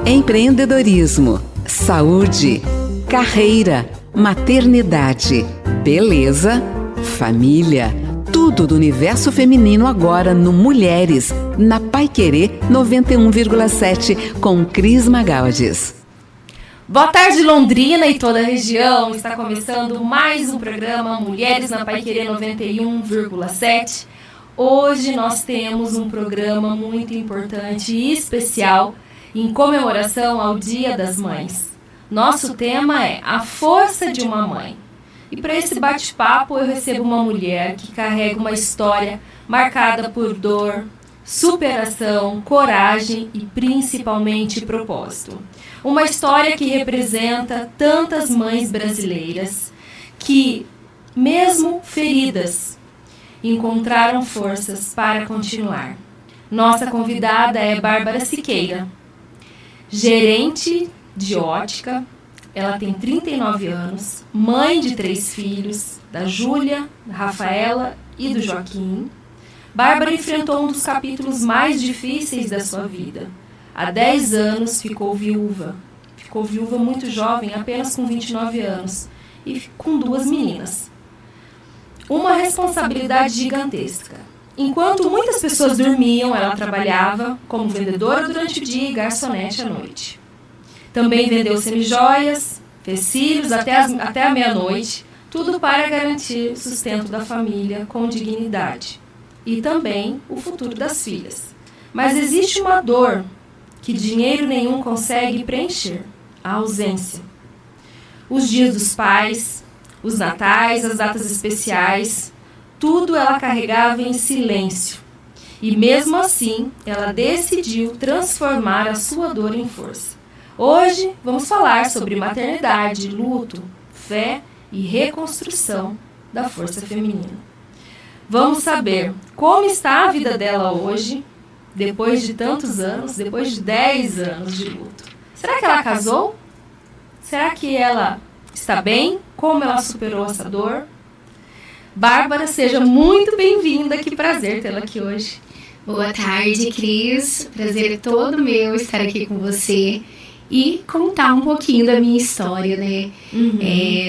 Empreendedorismo, saúde, carreira, maternidade, beleza, família. Tudo do universo feminino agora no Mulheres, na Paiquerê 91,7 com Cris Magalhães. Boa tarde, Londrina e toda a região. Está começando mais um programa Mulheres na Paiquerê 91,7. Hoje nós temos um programa muito importante e especial em comemoração ao Dia das Mães. Nosso tema é a força de uma mãe. E para esse bate-papo eu recebo uma mulher que carrega uma história marcada por dor, superação, coragem e principalmente propósito. Uma história que representa tantas mães brasileiras que, mesmo feridas, encontraram forças para continuar. Nossa convidada é Bárbara Siqueira, gerente de ótica. Ela tem 39 anos, mãe de 3 filhos, da Júlia, da Rafaela e do Joaquim. Bárbara enfrentou um dos capítulos mais difíceis da sua vida. Há 10 anos ficou viúva. Ficou viúva muito jovem, apenas com 29 anos, e com 2 meninas. Uma responsabilidade gigantesca. Enquanto muitas pessoas dormiam, ela trabalhava como vendedora durante o dia e garçonete à noite. Também vendeu semijoias, fez cílios até a meia-noite, tudo para garantir o sustento da família com dignidade. E também o futuro das filhas. Mas existe uma dor que dinheiro nenhum consegue preencher: a ausência. Os dias dos pais, os natais, as datas especiais, tudo ela carregava em silêncio. E mesmo assim, ela decidiu transformar a sua dor em força. Hoje vamos falar sobre maternidade, luto, fé e reconstrução da força feminina. Vamos saber como está a vida dela hoje, depois de tantos anos, depois de 10 anos de luto. Será que ela casou? Será que ela está bem? Como ela superou essa dor? Bárbara, seja muito bem-vinda. Que prazer tê-la aqui hoje. Boa tarde, Cris. O prazer é todo meu estar aqui com você e contar um pouquinho da minha história, né?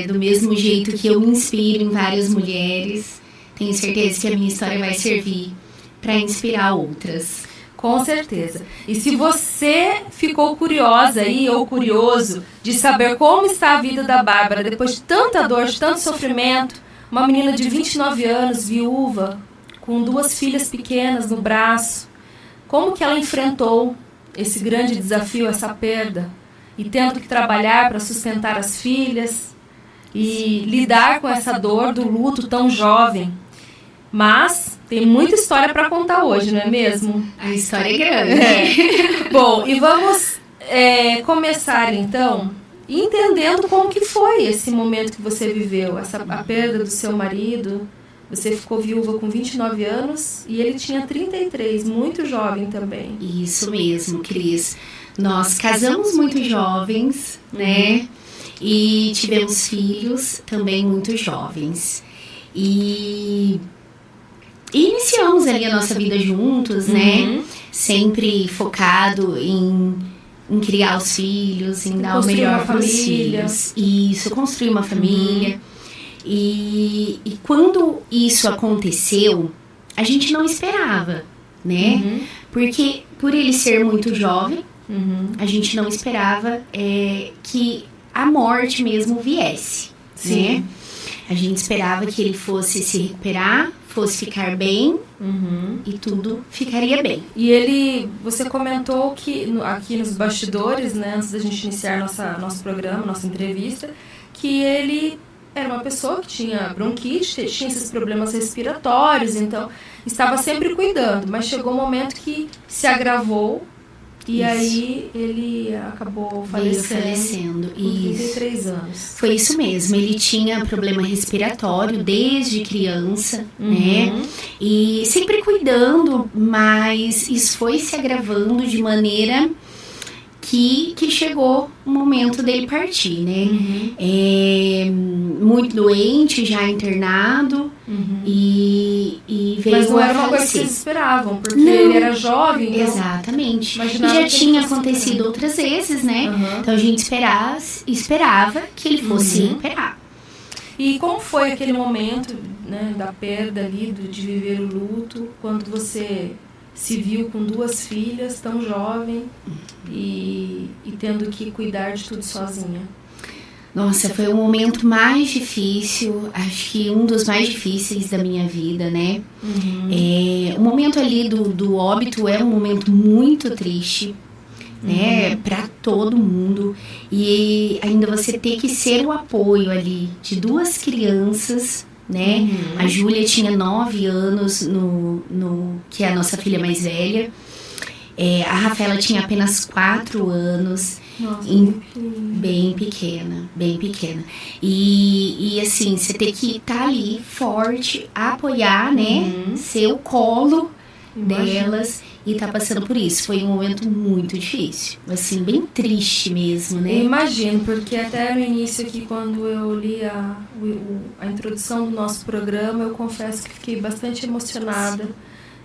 Do mesmo jeito que eu me inspiro em várias mulheres, tenho certeza que a minha história vai servir para inspirar outras. Com certeza. E se você ficou curiosa aí ou curioso de saber como está a vida da Bárbara depois de tanta dor, de tanto sofrimento, uma menina de 29 anos, viúva, com 2 filhas pequenas no braço, como que ela enfrentou esse grande desafio, essa perda, e tendo que trabalhar para sustentar as filhas e lidar com essa dor do luto tão jovem. Mas tem muita história para contar hoje, não é mesmo? A história é grande. Bom, e vamos começar então entendendo como que foi esse momento que você viveu, a perda do seu marido. Você ficou viúva com 29 anos e ele tinha 33, muito jovem também. Isso mesmo, Cris. Nós casamos muito jovens, né? E tivemos filhos também muito jovens. E iniciamos ali a nossa vida juntos, né? Sempre focado em criar os filhos, em dar o melhor para os filhos. Isso, construir uma família. E quando isso aconteceu, a gente não esperava, né? Porque por ele ser muito jovem, a gente não esperava que a morte mesmo viesse, né? A gente esperava que ele fosse se recuperar, fosse ficar bem e tudo ficaria bem. E você comentou que aqui nos bastidores, né, antes da gente iniciar nosso programa, nossa entrevista, que ele era uma pessoa que tinha bronquite, tinha esses problemas respiratórios, então estava sempre cuidando, mas chegou um momento que se agravou e aí ele acabou falecendo com 33 anos. Foi isso mesmo, ele tinha problema respiratório desde criança, né? E sempre cuidando, mas isso foi se agravando de maneira que chegou o momento dele partir, né? Muito doente, já internado, e veio Mas não a era uma coisa que falecer. vocês esperavam, porque Não. ele era jovem. Então Exatamente. E imaginava já que ele tinha fosse acontecido outras vezes, né? Aham. Então a gente esperava que ele fosse recuperar. E como foi aquele momento, né, da perda ali, de viver o luto, quando você se viu com 2 filhas, tão jovem, e tendo que cuidar de tudo sozinha? Nossa, foi o momento mais difícil, acho que um dos mais difíceis da minha vida, né? O momento ali do óbito é um momento muito triste, né? Pra todo mundo. E ainda você ter que ser o apoio ali de 2 crianças, né? A Júlia tinha 9 anos, que é a nossa filha mais velha. A Rafaela tinha apenas 4 anos. Nossa, Bem pequena. E assim, você tem que estar ali forte, apoiar, né? Ser o colo delas e tá passando por isso. Foi um momento muito difícil, assim, bem triste mesmo, né? Eu imagino, porque até no início aqui, quando eu li a introdução do nosso programa, eu confesso que fiquei bastante emocionada,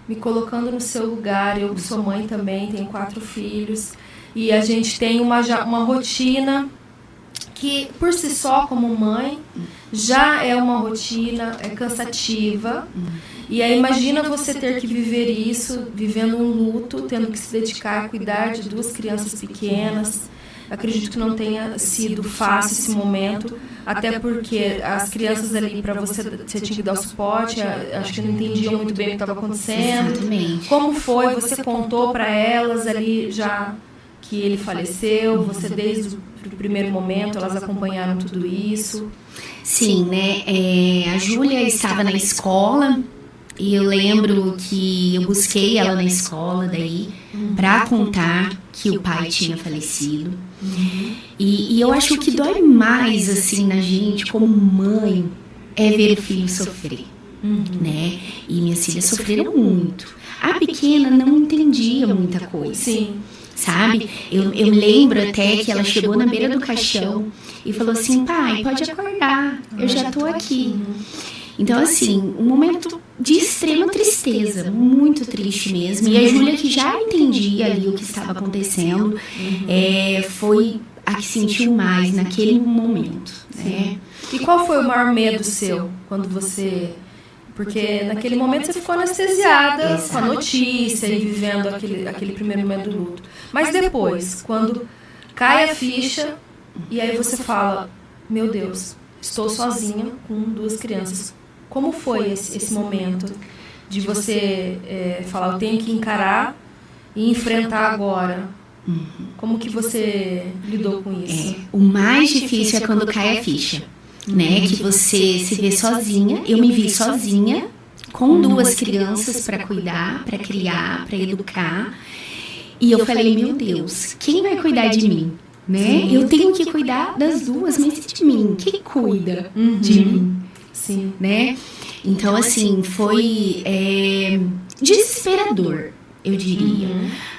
me colocando no seu lugar. Eu sou mãe também, tenho 4 filhos, e a gente tem uma rotina que, por si só, como mãe, já é uma rotina cansativa. E aí imagina você ter que viver isso, vivendo um luto, tendo que se dedicar a cuidar de 2 crianças pequenas. Acredito que não tenha sido fácil esse momento, até porque as crianças ali, para você tinha que dar o suporte, acho que não entendiam muito bem o que estava acontecendo. Exatamente. Como foi? Você contou para elas ali já que ele faleceu? Você, desde o primeiro momento, elas acompanharam tudo isso? Sim, né? A Júlia estava na escola. E eu lembro que eu busquei ela na escola daí pra contar que o pai tinha falecido. E eu acho que o que dói mais, assim, na gente como mãe é ver o filho sofrer, né? E minhas filhas sofreram muito. A pequena não entendia muita coisa. Sim. Sabe? Eu lembro até que ela chegou na beira do caixão e falou assim: pai, pode acordar, eu já tô aqui. Então, assim, um momento de extrema tristeza, muito triste mesmo. E a Júlia, que já entendia ali o que estava acontecendo, foi a que sentiu mais naquele momento, né? E qual foi o maior medo seu quando você... Porque naquele momento você ficou anestesiada com a notícia e vivendo aquele primeiro momento do luto. Mas depois, quando cai a ficha e aí você fala: meu Deus, estou sozinha com 2 crianças. Como foi esse momento de você falar: eu tenho que encarar e enfrentar agora? Como que você lidou com isso? O mais difícil é quando cai a ficha, né? Que você se vê sozinha. Eu me vi sozinha, com 2 crianças para cuidar, para criar, para educar. E eu falei: meu Deus, quem vai cuidar de mim? Né? Eu tenho que cuidar das 2, mas e de mim? Quem cuida de mim? Sim. Né? Então, assim, foi desesperador, eu diria.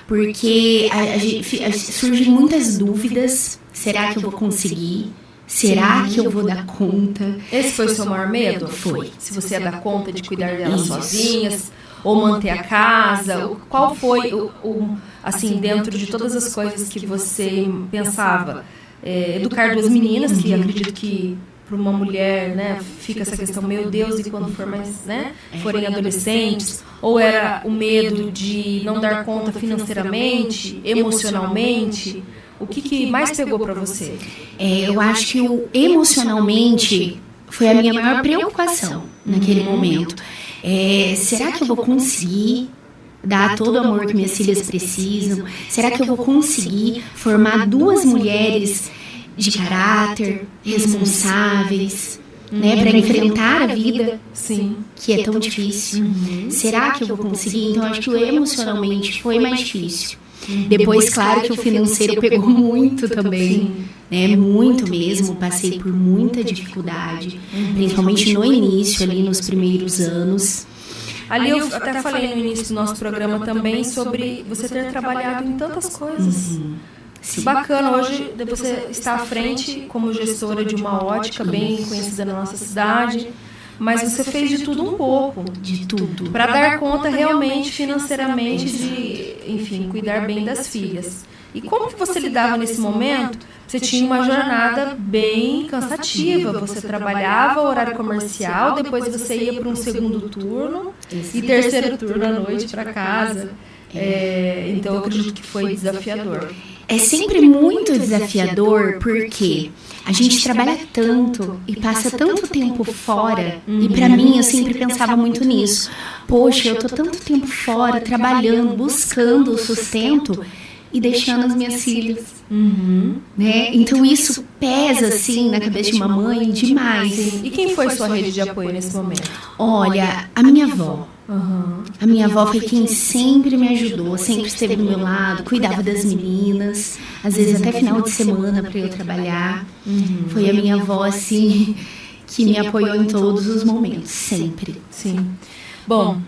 Porque surgem muitas dúvidas. Será que eu vou conseguir? Será que eu vou dar conta? Esse foi o seu maior medo? Foi. Se você ia dar conta de cuidar delas sozinhas, ou manter a casa? Qual foi, assim, dentro de todas as coisas que você pensava? Educar 2 meninas, que acredito que para uma mulher, né, fica essa questão: meu Deus, e quando for mais, né, forem adolescentes? Ou era o medo de não dar conta financeiramente, emocionalmente? O que mais pegou para você? Eu acho que emocionalmente foi a minha maior preocupação naquele momento. Será que eu vou conseguir dar todo o amor que minhas filhas precisam? Será que eu vou conseguir formar 2 mulheres de caráter, responsáveis, né, para enfrentar a vida, Sim, que é tão difícil? Será que eu vou conseguir? Então, acho que emocionalmente foi mais difícil. Depois, claro que o financeiro pegou muito também, né? Muito mesmo. Passei por muita dificuldade, principalmente no início, ali nos primeiros anos. Ali eu até falei no início do nosso programa também sobre você ter trabalhado em tantas coisas. Bacana, hoje você está à frente como gestora de uma ótica bem conhecida na nossa cidade, mas você fez de tudo um pouco. De tudo. Para dar conta realmente, financeiramente, de, enfim, cuidar bem das filhas. E como que você lidava nesse momento? Você tinha uma jornada bem cansativa, você trabalhava horário comercial, depois você ia para um segundo turno e terceiro turno à noite para casa. Então eu acredito que foi desafiador. É sempre muito desafiador porque a gente trabalha tanto e passa tanto tempo fora. E pra mim, eu sempre pensava muito nisso. Poxa, eu tô tanto tempo fora, trabalhando, buscando o sustento e deixando as minhas filhas. Né? Então isso pesa, assim, na cabeça de uma mãe demais. E quem foi sua rede de apoio nesse momento? Olha, a minha avó. A minha avó foi quem sempre me ajudou, sempre esteve do meu lado, cuidava das meninas, às vezes até final de semana para eu trabalhar. Foi a minha avó, assim, que me apoiou em todos os momentos, sempre. Sim. Bom,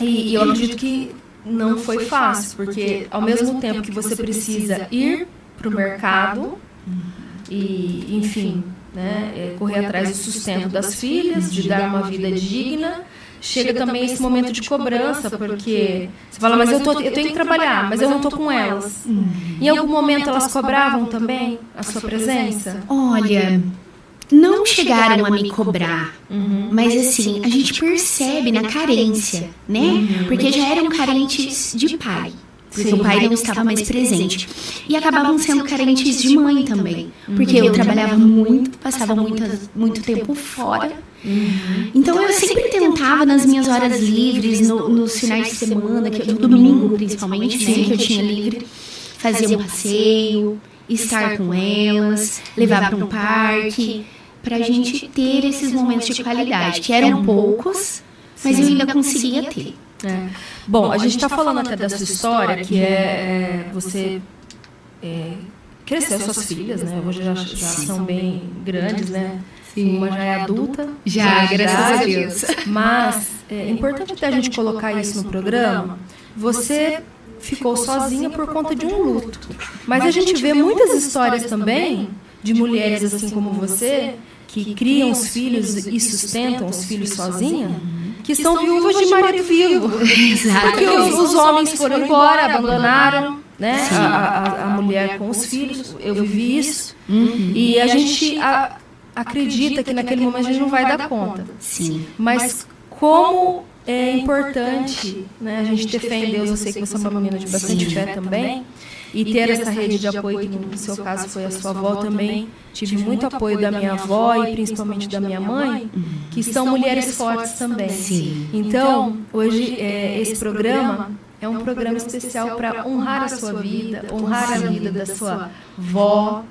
e eu acredito que não foi fácil, porque ao mesmo tempo que você precisa ir para o mercado e, enfim, né, correr atrás do sustento das filhas, de dar uma vida digna, chega também esse momento de cobrança, porque você fala, mas eu tenho que trabalhar, mas eu não estou com elas. Em algum momento elas cobravam também a sua presença? Olha, não chegaram a me cobrar, mas assim, a gente percebe na carência, né? Porque já eram carentes de pai, porque o pai não estava mais presente. E acabavam sendo carentes de mãe também, porque eu trabalhava muito, passava muito tempo fora. Então eu sempre tentava nas minhas horas livres, nos finais de semana, no domingo principalmente, né, que eu tinha livre, fazer um passeio, estar com elas, levar para um parque, para a gente ter esses momentos de qualidade, que eram poucos, mas eu ainda conseguia ter. Bom, a gente está falando até da sua história, que você cresceu suas filhas, né? Hoje já são bem grandes, né? Sim. Uma já é adulta. Já, graças a Deus. Mas é importante até a gente colocar isso no programa. Você ficou sozinha por conta de um luto. Mas a gente vê muitas histórias também de mulheres assim como você, que criam os filhos e sustentam os filhos sozinha, que são viúvas de marido vivo. Porque os homens foram embora, abandonaram, né, a mulher com os filhos. Eu vivi isso. E a gente acredita que naquele momento a gente não vai dar conta. Sim. Mas como é importante, né, a gente ter fé em Deus. Eu sei que você é uma menina de bastante fé também. E ter essa rede de apoio, que no seu caso foi a sua avó também. Tive muito apoio da minha avó e principalmente da minha mãe, que são mulheres fortes também. Sim. Então, hoje, esse programa é um programa especial para honrar a sua vida, honrar a vida da sua avó,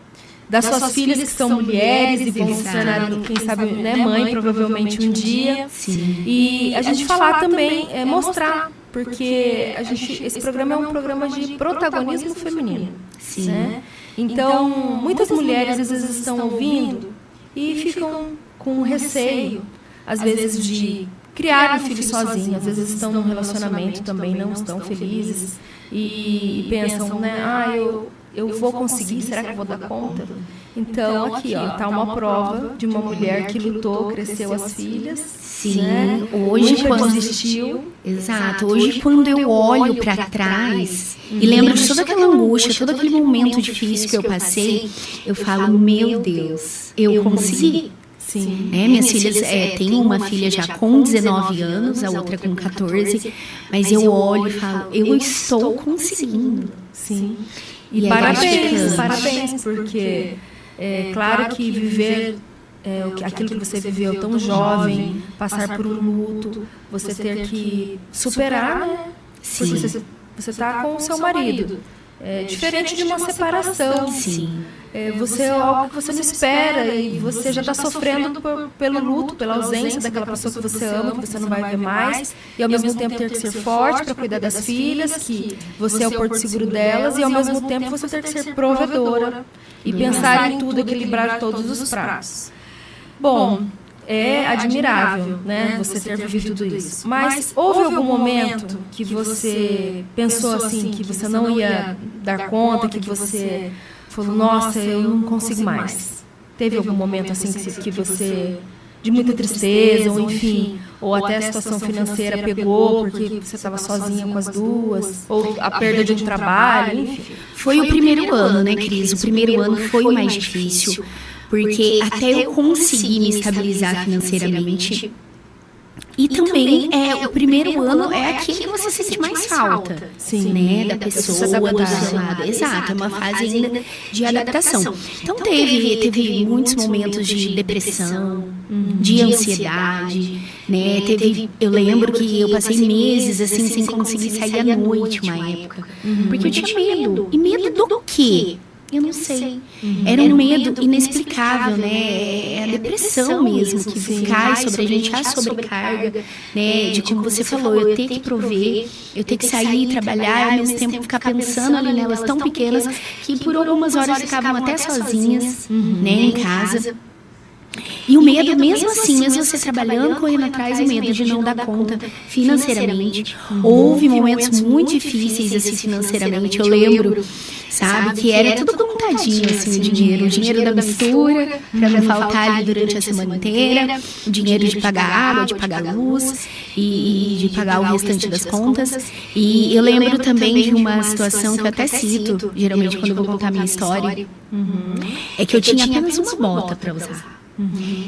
das suas filhas que são mulheres e vão se tornar, quem sabe, né, mãe, provavelmente um dia. Sim. E a gente falar também, mostrar, porque esse programa é um programa de protagonismo feminino. Sim. Né? Então, muitas mulheres às vezes estão ouvindo e ficam com receio, às vezes, de criar um filho sozinho. Às vezes estão num relacionamento também, não estão felizes e pensam, né, eu vou conseguir, será que eu vou dar conta? Então, aqui, ó, tá uma prova de uma mulher que lutou, cresceu as filhas. Sim, né? Hoje quando existiu. Exato, hoje quando eu olho para trás e lembro de toda aquela angústia, todo aquele momento difícil que eu passei, eu falo, meu Deus, eu consegui. Sim. Minhas filhas, tenho uma filha já com 19 anos, a outra com 14, mas eu olho e falo, eu estou conseguindo. Sim. E parabéns, porque é claro que viver aquilo que você viveu tão jovem, passar por um luto, você ter que superar, né? Sim. Porque você está com o seu marido. É diferente de uma separação. Sim. Você é algo que você não espera e você já está sofrendo pelo luto, pela ausência daquela pessoa que você ama, que você não vai ver mais, e ao mesmo tempo ter que ser forte para cuidar das filhas, que você é o porto seguro delas, e ao mesmo tempo você ter que ser provedora e pensar em tudo, equilibrar todos os pratos. Bom, é admirável, né, você ter vivido tudo isso. Mas houve algum momento que você pensou assim, que você não ia dar conta, que você falou, nossa, eu não consigo mais? Teve algum momento assim que você, de muita tristeza, ou enfim, ou até a situação financeira pegou porque você estava sozinha com as duas, ou a perda de um trabalho, enfim? Foi o primeiro ano, né, Cris? O primeiro ano foi o mais difícil, porque até eu conseguir me estabilizar financeiramente. E também o primeiro ano é aquele que você sente mais falta, Sim, né, da pessoa, do seu lado. Exato, é uma fase ainda de adaptação. Então teve muitos momentos de depressão, de ansiedade, né? Eu lembro que eu passei meses assim sem conseguir sair à noite uma época, porque eu tinha medo. E medo do quê? Eu não sei. Era um medo inexplicável, né? É a depressão mesmo que cai sobre a gente, a sobrecarga, né? De como você falou, eu ter que prover, eu ter que sair, trabalhar, e ao mesmo tempo ficar pensando ali nelas tão pequenas que por algumas horas ficavam até sozinhas, né? Em casa. E o medo, mesmo assim, mesmo você trabalhando, correndo atrás, o medo de não dar conta financeiramente. Houve momentos muito difíceis, assim, financeiramente. Eu lembro, sabe, que era tudo contadinho, assim, o dinheiro da mistura, pra não faltar ali durante a semana inteira, o dinheiro de pagar água, de pagar luz e de pagar o restante das contas. E eu lembro também de uma situação que eu até cito, geralmente quando eu vou contar a minha história, é que eu tinha apenas uma bota para usar.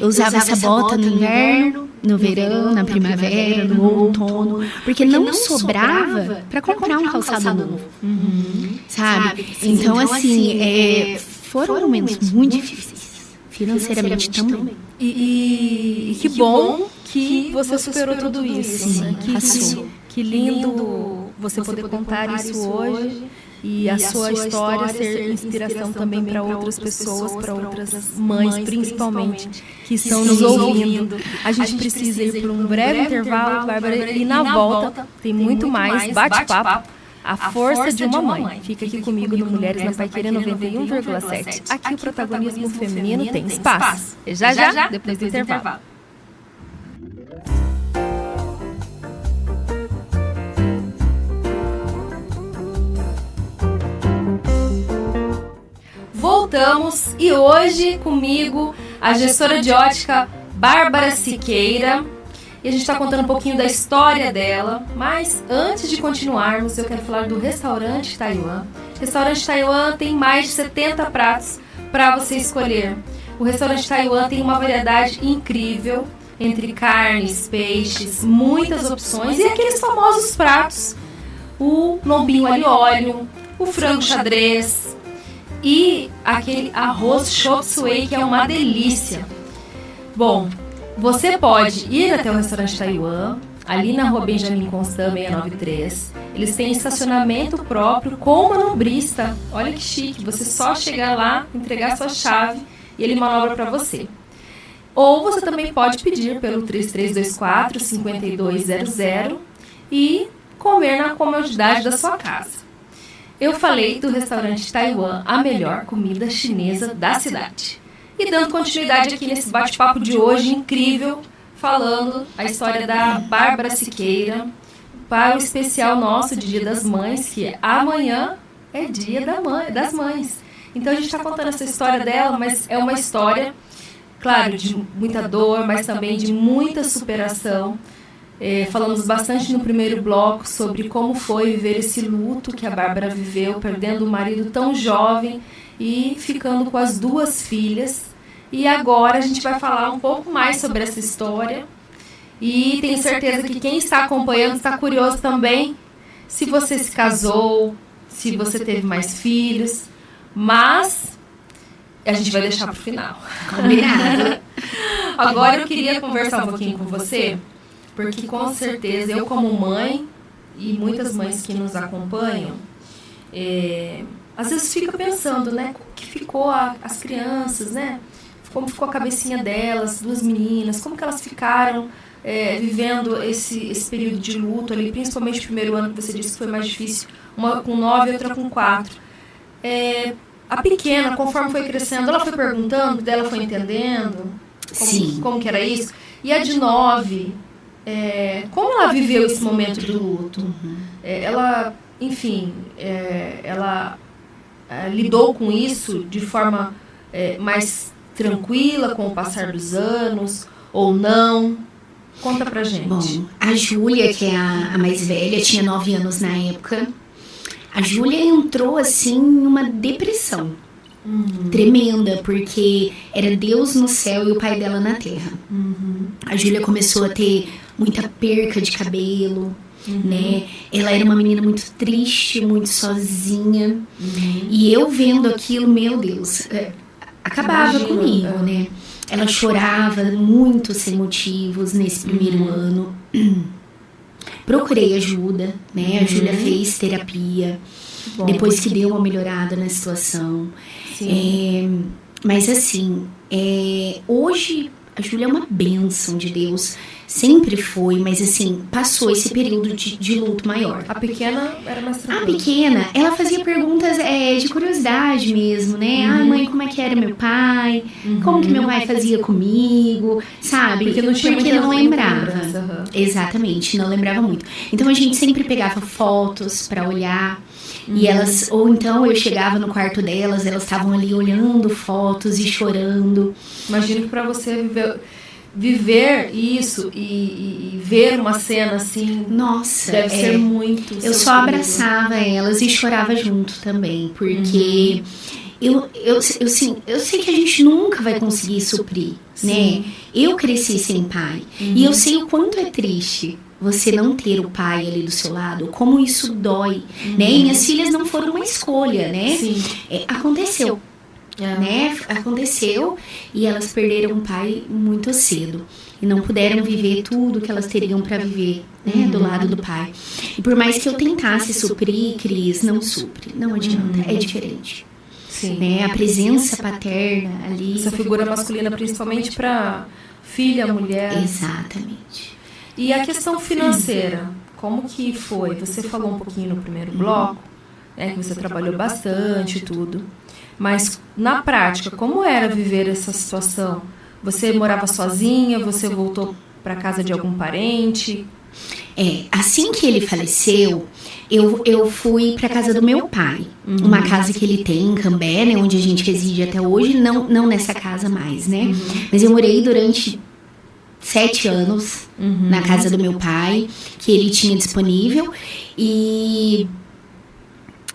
Eu usava essa bota no inverno, no verão, na primavera, no outono, porque não sobrava para comprar um calçado novo, sabe? Então, assim, foram momentos muito difíceis, financeiramente também. E que bom que você superou tudo isso. Sim, né? Que lindo você poder contar isso hoje. E a sua história ser inspiração também para outras pessoas, para outras mães, principalmente, que estão nos ouvindo. A gente precisa ir para um breve intervalo, Bárbara, e na volta tem muito mais bate-papo, a força de uma mãe. Fica aqui comigo no Mulheres na Paiquerê 91,7. Aqui o protagonismo feminino tem espaço. Já, depois do intervalo. Voltamos e hoje comigo a gestora de ótica Bárbara Siqueira, e a gente está contando um pouquinho da história dela, mas antes de continuarmos eu quero falar do Restaurante Taiwan. O Restaurante Taiwan tem mais de 70 pratos para você escolher. O Restaurante Taiwan tem uma variedade incrível entre carnes, peixes, muitas opções e aqueles famosos pratos, o lombinho alho e óleo, o frango xadrez e aquele arroz chop suey que é uma delícia. Bom, você pode ir até o Restaurante Taiwan, ali na rua Benjamin Constant 693. Eles têm estacionamento próprio com manobrista. Olha que chique, você só chegar lá, entregar sua chave e ele manobra para você. Ou você também pode pedir pelo 3324-5200 e comer na comodidade da sua casa. Eu falei do Restaurante Taiwan, a melhor comida chinesa da cidade. E dando continuidade aqui nesse bate-papo de hoje incrível, falando a história da Bárbara Siqueira, para o especial nosso de Dia das Mães, que amanhã é Dia das Mães. Então a gente está contando essa história dela, mas é uma história, claro, de muita dor, mas também de muita superação. Falamos bastante no primeiro bloco sobre como foi viver esse luto que a Bárbara viveu, perdendo o marido tão jovem e ficando com as 2 filhas. E agora a gente vai falar um pouco mais sobre essa história. E tenho certeza que quem está acompanhando está curioso também se você se casou, se você teve mais filhos. Mas a gente vai deixar para o final. Combinado. Agora eu queria conversar um pouquinho com você, porque com certeza eu como mãe e muitas mães que nos acompanham, às vezes fica pensando, né, como que ficou as crianças, né? Como ficou a cabecinha delas, 2 meninas, como que elas ficaram vivendo esse período de luto ali, principalmente o primeiro ano que você disse que foi mais difícil, uma com 9 e outra com 4. A pequena, conforme foi crescendo, ela foi perguntando, dela foi entendendo como que era isso. E a de 9, como ela viveu esse momento do luto. Ela, enfim, ela lidou com isso de forma mais tranquila com o passar dos anos, ou não? Conta pra gente. Bom, a Júlia, que é a mais velha, tinha 9 anos na época. A Júlia entrou, assim, numa depressão tremenda, porque era Deus no céu e o pai dela na terra. A Júlia começou a ter muita perca de cabelo, né? Ela era uma menina muito triste, muito sozinha. E eu vendo aquilo, meu Deus, acabava comigo, né? Ela chorava muito sem motivos nesse primeiro ano. Procurei ajuda, né? A Júlia fez terapia. Depois que deu uma melhorada na situação. Mas assim, hoje a Júlia é uma bênção de Deus. Sempre foi, mas assim, passou esse período de luto maior. A pequena era mais tranquila. A pequena, ela fazia perguntas de curiosidade mesmo, né? Ai, mãe, como é que era meu pai? Como que meu pai fazia comigo? Sabe? Porque não lembrava. Exatamente, não lembrava muito. Então a gente sempre pegava fotos pra olhar. E elas, ou então eu chegava no quarto delas, elas estavam ali olhando fotos e chorando. Imagino que pra você viver isso e ver uma cena assim, nossa, deve ser muito eu só abraçava elas e chorava junto também, porque eu sei que a gente nunca vai conseguir suprir, né? Eu cresci sem pai e eu sei o quanto é triste você não ter o pai ali do seu lado, como isso dói, né? E minhas filhas não foram uma escolha, né? Aconteceu. Né? Aconteceu e elas perderam o pai muito cedo e não puderam viver tudo que elas teriam para viver, né? Do lado do pai. E por mais que eu tentasse suprir, Cris, não supre, não adianta, é diferente. Né? A presença paterna ali, essa figura masculina, principalmente para filha, mulher. Exatamente. E a questão financeira, como que foi? Você falou um pouquinho no primeiro bloco, né, que você trabalhou bastante e tudo. Mas, na prática, como era viver essa situação? Você morava sozinha? Você voltou para casa de algum parente? Assim que ele faleceu, eu fui para casa do meu pai. Uma casa que ele tem em Cambé, né, onde a gente reside até hoje. Não nessa casa mais, né? Mas eu morei durante 7 anos na casa do meu pai, que ele tinha disponível.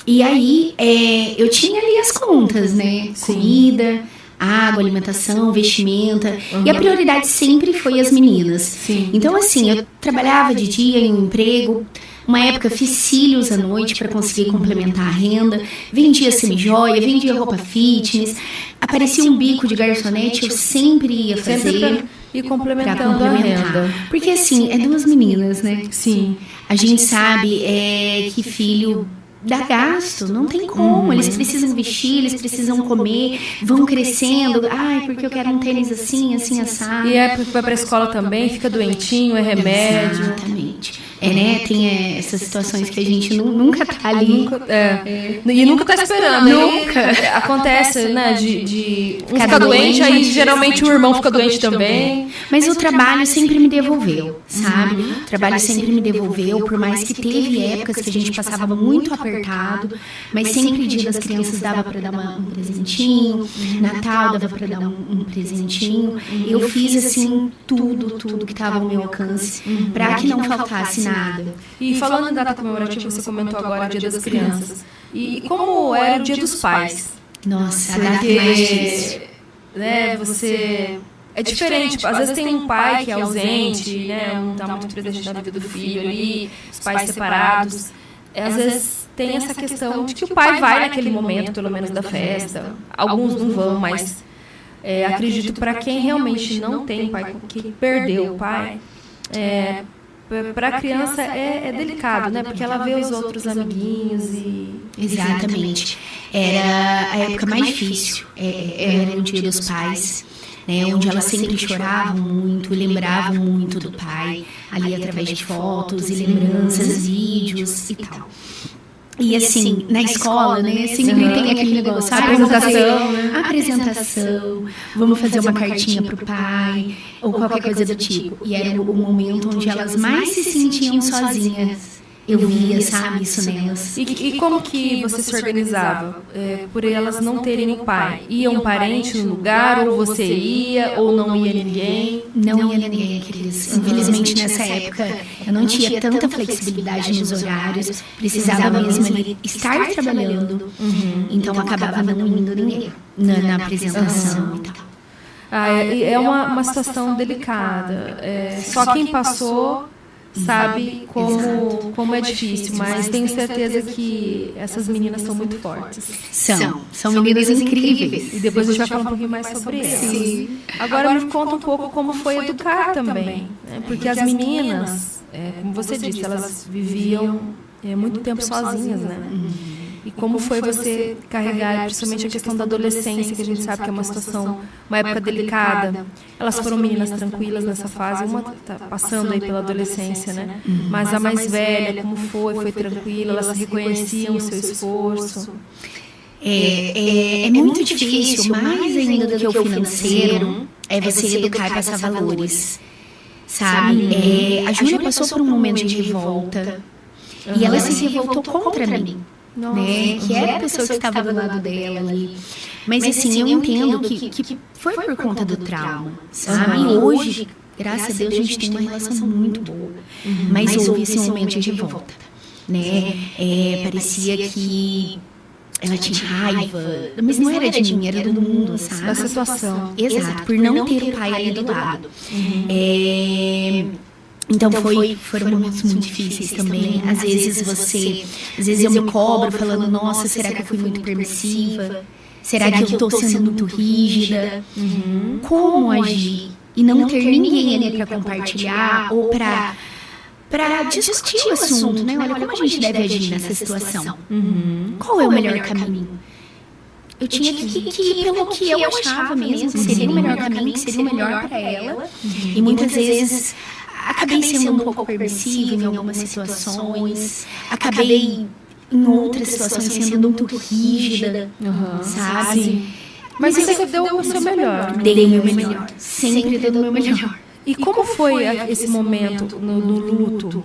E aí, eu tinha ali as contas, né? Comida, água, alimentação, vestimenta. E a prioridade sempre foi as meninas. Então, assim, eu trabalhava de dia em um emprego. Uma época fiz cílios à noite para conseguir complementar a renda. Vendia semijoia, vendia roupa fitness. Aparecia um bico de garçonete, eu sempre ia fazer. E complementando a renda. Porque, assim, 2 meninas, né? A gente sabe que filho dá gasto, não tem como. Eles precisam vestir, eles precisam comer, vão crescendo. Ai, porque eu quero um tênis assim, assim, assado. E porque vai pra escola também, fica doentinho, é remédio. Exatamente. Né? Tem essas situações que a gente nunca tá ali. E nunca tá esperando. Nunca. Acontece, né? De um ficar doente, aí geralmente o irmão fica doente também. Mas o trabalho sempre me devolveu, sabe? O trabalho sempre me devolveu, por mais que teve épocas que a gente passava muito apertado, mas sempre Dia das Crianças dava para dar um presentinho, Natal dava para dar um presentinho. Eu fiz assim tudo que estava ao meu alcance para que não faltasse nada. E falando em data comemorativa, você comentou agora o Dia das Crianças. E como era o Dia dos Pais? Nossa, a data mais difícil. Né, você... É diferente, às vezes tem um pai que é ausente, né, não está muito presente na vida do filho ali, os pais separados. Às vezes tem essa questão de que o pai vai naquele momento, pelo menos da festa. Alguns não vão, mas acredito para quem realmente não tem pai, que perdeu o pai, para a criança é delicado, né? Porque ela vê os outros amiguinhos e... Exatamente. Era a época mais difícil. Era o Dia dos Pais, né? Onde elas sempre choravam muito, lembravam muito do pai, ali através de fotos e lembranças, vídeos e tal. E assim, na escola, né, sempre tem aquele negócio, apresentação, vamos fazer uma cartinha pro pai, ou qualquer coisa do tipo. E era o momento onde elas mais se sentiam sozinhas. Eu via, sabe, isso nelas. E como que você se organizava? Por elas não terem o pai? Ia um parente no lugar, ou você ia, ou não ia ninguém? Não ia ninguém, Cris. Infelizmente, nessa época, eu não tinha tanta flexibilidade nos horários. Precisava mesmo ali estar trabalhando. Então, acabava não indo ninguém na apresentação e tal. É uma situação delicada. Só quem passou sabe como é difícil, mas tenho certeza que essas meninas são muito fortes. São meninas incríveis. E depois a gente vai falar um pouquinho mais sobre elas. Sim. Agora me conta um pouco como foi educar também, né? Porque as meninas, como você disse, elas viviam muito tempo sozinhas, né? E como foi você carregar, principalmente a questão da adolescência, que a gente sabe que é uma situação, uma época delicada. Elas foram meninas tranquilas nessa fase, uma tá passando aí pela adolescência, né? Mas a mais velha, como foi tranquila, elas reconheciam o seu esforço. É muito difícil, mais ainda do que o financeiro, é você educar e passar valores, sabe? A Júlia passou por um momento de revolta, e ela se revoltou contra mim. Né? Que era a pessoa que estava do lado dela ali. Mas assim, eu entendo que foi por conta do trauma, sabe? E hoje, graças a Deus, a gente tem uma relação muito boa. Mas houve esse momento de revolta, né? Parecia que ela tinha raiva, mas não era de mim, era do mundo, sabe? Da situação. Exato, por não ter o pai ali do lado. Então foram momentos muito difíceis também. Às vezes eu me cobro falando, nossa, será que eu fui muito permissiva? Será que eu estou sendo muito rígida? Como agir? E não ter ninguém ali para compartilhar ou para discutir o assunto, né? Olha, como a gente deve agir nessa situação? Qual é o melhor caminho? Eu tinha que ir pelo que eu achava mesmo que seria o melhor caminho, que seria o melhor para ela. E muitas vezes acabei sendo um pouco permissiva em algumas situações, acabei em outras situações sendo muito rígida, sabe? Sim. Mas você deu o seu melhor. Dei o meu melhor, sempre dei o meu melhor. E como foi esse momento no luto?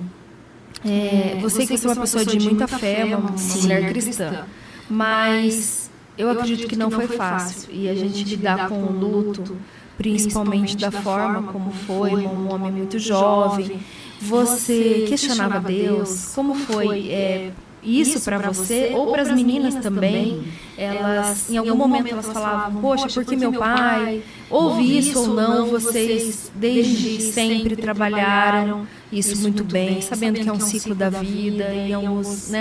Você que é uma pessoa de muita fé, uma mulher cristã, mas eu acredito que não foi fácil. E a gente lidar com o luto, principalmente da forma como foi, um homem muito jovem. Você questionava Deus? Como foi isso para você ou para as meninas também? Elas, em algum momento, elas falavam, poxa, porque meu pai ouve isso ou não? Vocês desde sempre trabalharam isso muito bem, sabendo que é um ciclo da vida e algumas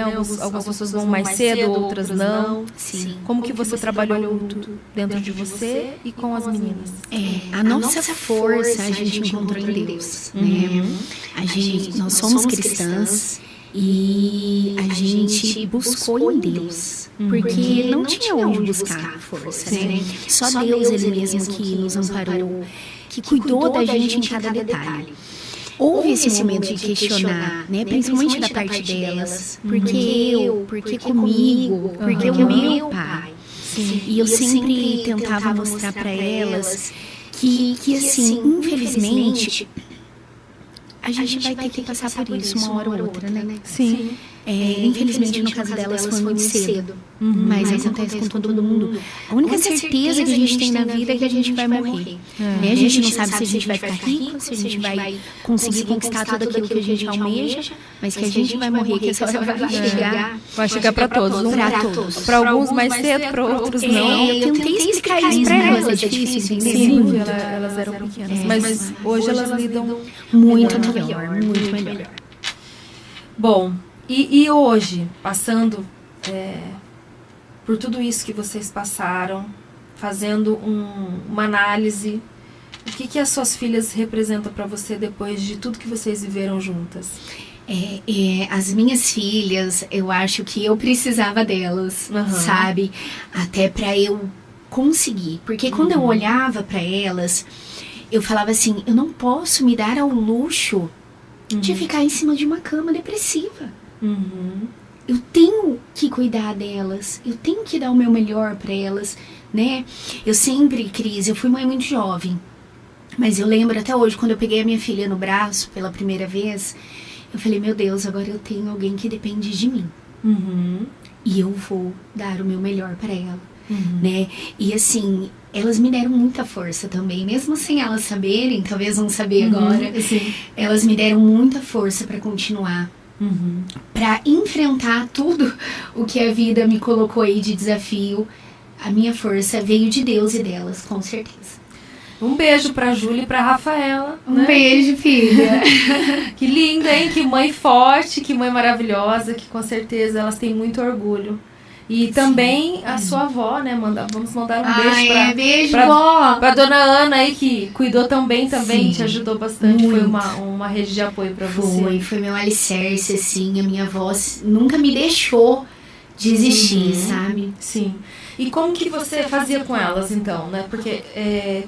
pessoas vão mais cedo, outras não. Sim. Como que você trabalhou o luto dentro de você e com as meninas? A nossa força a gente encontrou em Deus, né? Nós somos cristãs e a gente buscou em Deus, porque não tinha onde buscar força, né? Só Deus, Ele mesmo, que nos amparou, que cuidou da gente em cada detalhe. Houve esse momento de questionar, né? Principalmente da parte delas. Por que eu? Por que comigo? Por que o meu pai? Sim. E eu sempre tentava mostrar para elas que assim, infelizmente, a gente vai ter que passar por isso uma hora ou outra, né? Sim. Infelizmente, no caso delas, foi muito cedo. Mas acontece com todo mundo. A única certeza que a gente tem na vida é que a gente vai morrer. Né? A gente não sabe se a gente vai ficar rico, se a gente vai conseguir conquistar tudo aquilo que a gente almeja, mas que a gente vai morrer, que essa hora vai chegar. Vai chegar para todos. Para todos. Para alguns mais cedo, para outros não. Eu tentei explicar isso para elas, é difícil, entendeu? Sim, elas eram pequenas. Mas hoje elas lidam muito melhor, muito melhor. Bom, e hoje, passando por tudo isso que vocês passaram, fazendo uma análise, o que as suas filhas representam para você depois de tudo que vocês viveram juntas? As minhas filhas, eu acho que eu precisava delas, sabe? Até para eu conseguir. Porque quando eu olhava para elas, eu falava assim, eu não posso me dar ao luxo de ficar em cima de uma cama depressiva. eu tenho que cuidar delas, eu tenho que dar o meu melhor para elas, né? Eu sempre, Cris, eu fui mãe muito jovem, mas eu lembro até hoje, quando eu peguei a minha filha no braço pela primeira vez, eu falei, meu Deus, agora eu tenho alguém que depende de mim. E eu vou dar o meu melhor para ela, né? E assim, elas me deram muita força também, mesmo sem elas saberem, talvez não saber agora, elas me deram muita força para continuar. Para enfrentar tudo o que a vida me colocou aí de desafio. A minha força veio de Deus e delas, com certeza. Um beijo pra Júlia e pra Rafaela. Um beijo, filha. Que linda, hein? Que mãe forte, que mãe maravilhosa, que com certeza elas têm muito orgulho. E também a sua avó, né? Vamos mandar um beijo beijo, vó. Pra dona Ana aí, que cuidou também, te ajudou bastante. Muito. Foi uma rede de apoio pra você. Foi meu alicerce, assim. A minha avó nunca me deixou desistir, sabe? Sim. E como que você fazia com elas, então, né? Porque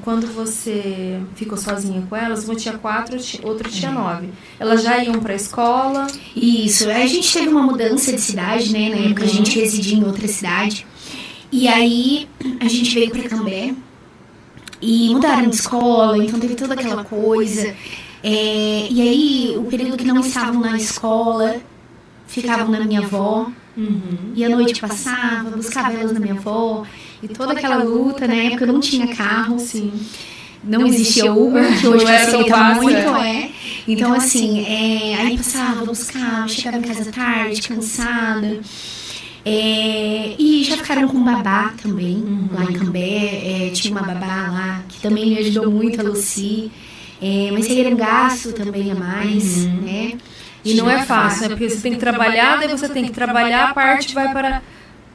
quando você ficou sozinha com elas, uma tinha 4, outra tinha 9. Elas já iam pra escola? Isso. A gente teve uma mudança de cidade, né? Na época a gente residia em outra cidade. E aí a gente veio pra Cambé. E mudaram de escola, então teve toda aquela coisa. E aí, o período que não estavam na escola, ficavam na minha avó. E a noite passava, buscava elas na minha avó. E toda aquela luta, na época eu não tinha carro. Sim. Não existia Uber, que hoje facilita muito, é. Então, assim, aí passava, buscava, chegava em casa tarde, cansada. E já ficaram com babá também, lá em Cambé. Tinha uma babá lá, que também me ajudou muito, a Lucy. Mas aí era um gasto também a mais, né? E não é fácil, né? Porque você tem que trabalhar, daí você tem que trabalhar, a parte vai para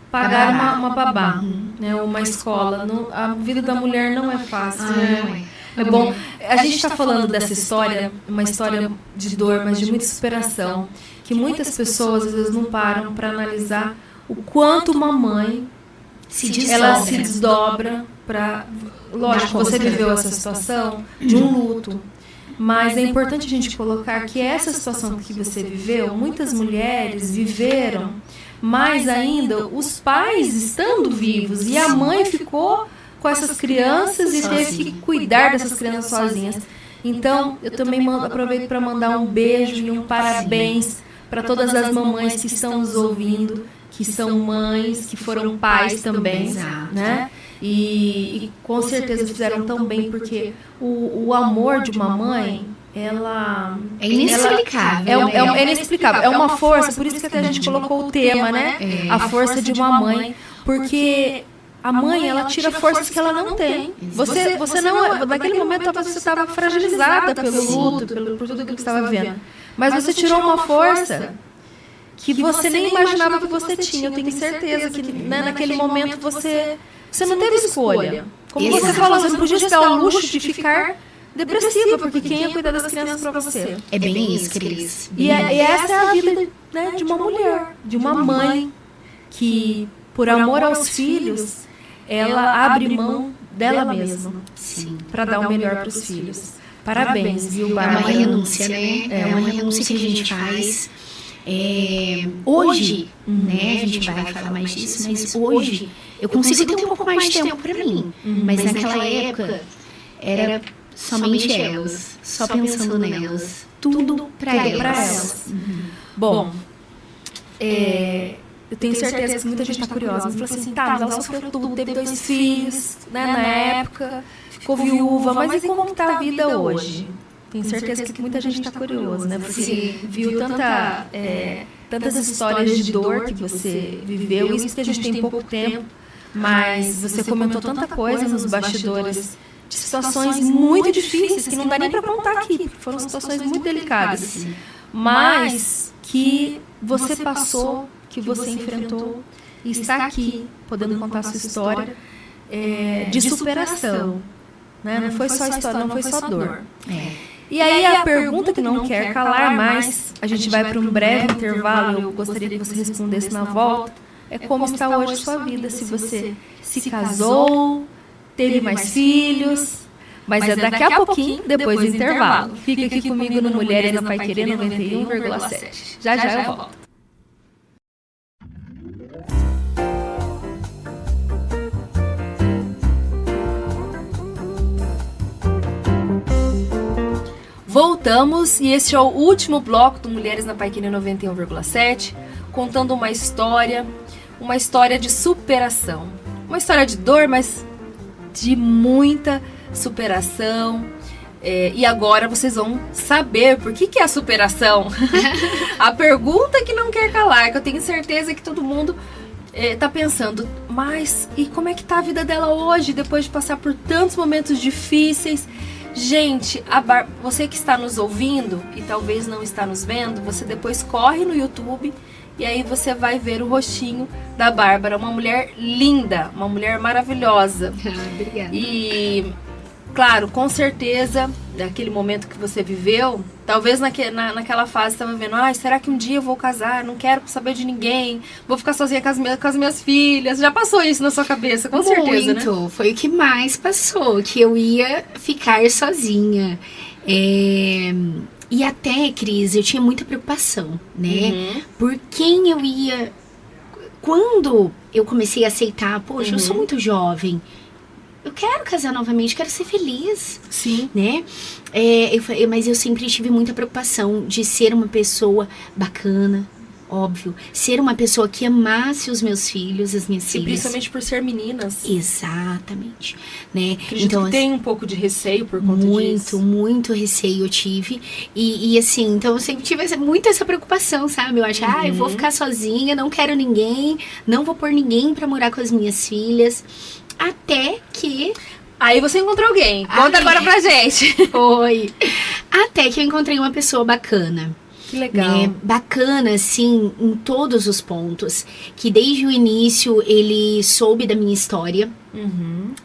pagar uma babá, né? Uma escola. A vida da mulher não é fácil, né? É bom. A gente está falando dessa história, uma história de dor, mas de muita superação, que muitas pessoas às vezes não param para analisar o quanto uma mãe ela se desdobra para... Lógico, você viveu essa situação de um luto. Mas é importante a gente colocar que essa situação que você viveu, muitas mulheres viveram, mais ainda os pais estando vivos e a mãe ficou com essas crianças e teve que cuidar dessas crianças sozinhas. Então, eu também aproveito para mandar um beijo e um parabéns para todas as mamães que estão nos ouvindo, que são mães, que foram pais também, né? E com certeza fizeram tão bem, porque o amor de uma mãe, ela... É inexplicável. É inexplicável. É uma força, por isso que até a gente colocou o tema, né? A força de uma mãe. Porque a mãe, ela tira forças que ela não tem. Você não... Naquele momento, talvez você estava fragilizada pelo luto, por tudo aquilo que você estava vivendo. Mas você tirou uma força que você nem imaginava que você tinha. Eu tenho certeza que, né, naquele momento você não teve escolha. Como você falou, você não podia se dar o luxo de ficar depressiva, porque quem ia cuidar das crianças para você? É bem isso, Cris. E essa é a vida, né, de uma mulher, de uma mãe, que, por amor aos filhos, ela abre mão dela mesma para dar o melhor para os filhos. Parabéns, viu, Bárbara? É uma renúncia, né? É uma renúncia que a gente faz. Hoje, né, a gente vai falar mais disso, mas hoje eu consigo ter um pouco mais de tempo para mim. Mas naquela época era somente elas, só pensando nelas, tudo para elas. Bom, eu tenho certeza que muita gente está curiosa. Mas falou assim, mas ela sofreu tudo, teve 2 filhos, né, na época, ficou viúva, mas e como está a vida hoje? Tenho certeza que muita gente está curiosa, né? Porque viu tantas histórias de dor que você viveu, isso que a gente tem pouco tempo, mas você comentou tanta coisa nos bastidores, de situações muito difíceis que não dá nem para contar aqui, porque foram situações muito delicadas, mas que você passou, que você enfrentou e está aqui podendo contar a sua história de superação, né? Não foi só história, não foi só dor. E aí a pergunta que não quer calar mais, a gente vai para um breve intervalo, eu gostaria que você respondesse na volta, é como está hoje a sua vida, se você se casou, teve mais filhos, mas é daqui a pouquinho, depois do intervalo. Fica aqui comigo no Mulheres na Paiquerê 91,7. Já eu volto. Voltamos e esse é o último bloco do Mulheres na Paiquerê 91,7, contando uma história de superação. Uma história de dor, mas de muita superação. E agora vocês vão saber por que é a superação. A pergunta que não quer calar, que eu tenho certeza que todo mundo tá pensando, mas e como é que tá a vida dela hoje, depois de passar por tantos momentos difíceis? Gente, você que está nos ouvindo e talvez não está nos vendo, você depois corre no YouTube e aí você vai ver o rostinho da Bárbara, uma mulher linda, uma mulher maravilhosa. Obrigada. E, claro, com certeza, daquele momento que você viveu, talvez naquela fase você estava vendo, será que um dia eu vou casar? Não quero saber de ninguém, vou ficar sozinha com as minhas filhas. Já passou isso na sua cabeça, com certeza, né? Muito, foi o que mais passou, que eu ia ficar sozinha. E até, Cris, eu tinha muita preocupação, né? Por quem eu ia... Quando eu comecei a aceitar, poxa, eu sou muito jovem, eu quero casar novamente, quero ser feliz. Sim. Né? Mas eu sempre tive muita preocupação de ser uma pessoa bacana, óbvio. Ser uma pessoa que amasse os meus filhos, as minhas filhas. E principalmente por ser meninas. Exatamente. Né? Acredito então, que tem um pouco de receio por conta disso. Muito receio eu tive. E assim, então eu sempre tive muito essa preocupação, sabe? Eu acho, eu vou ficar sozinha, não quero ninguém, não vou pôr ninguém pra morar com as minhas filhas. Até que... Aí você encontrou alguém. Conta agora pra gente. Foi. Até que eu encontrei uma pessoa bacana. Que legal. Bacana, assim, em todos os pontos. Que desde o início ele soube da minha história.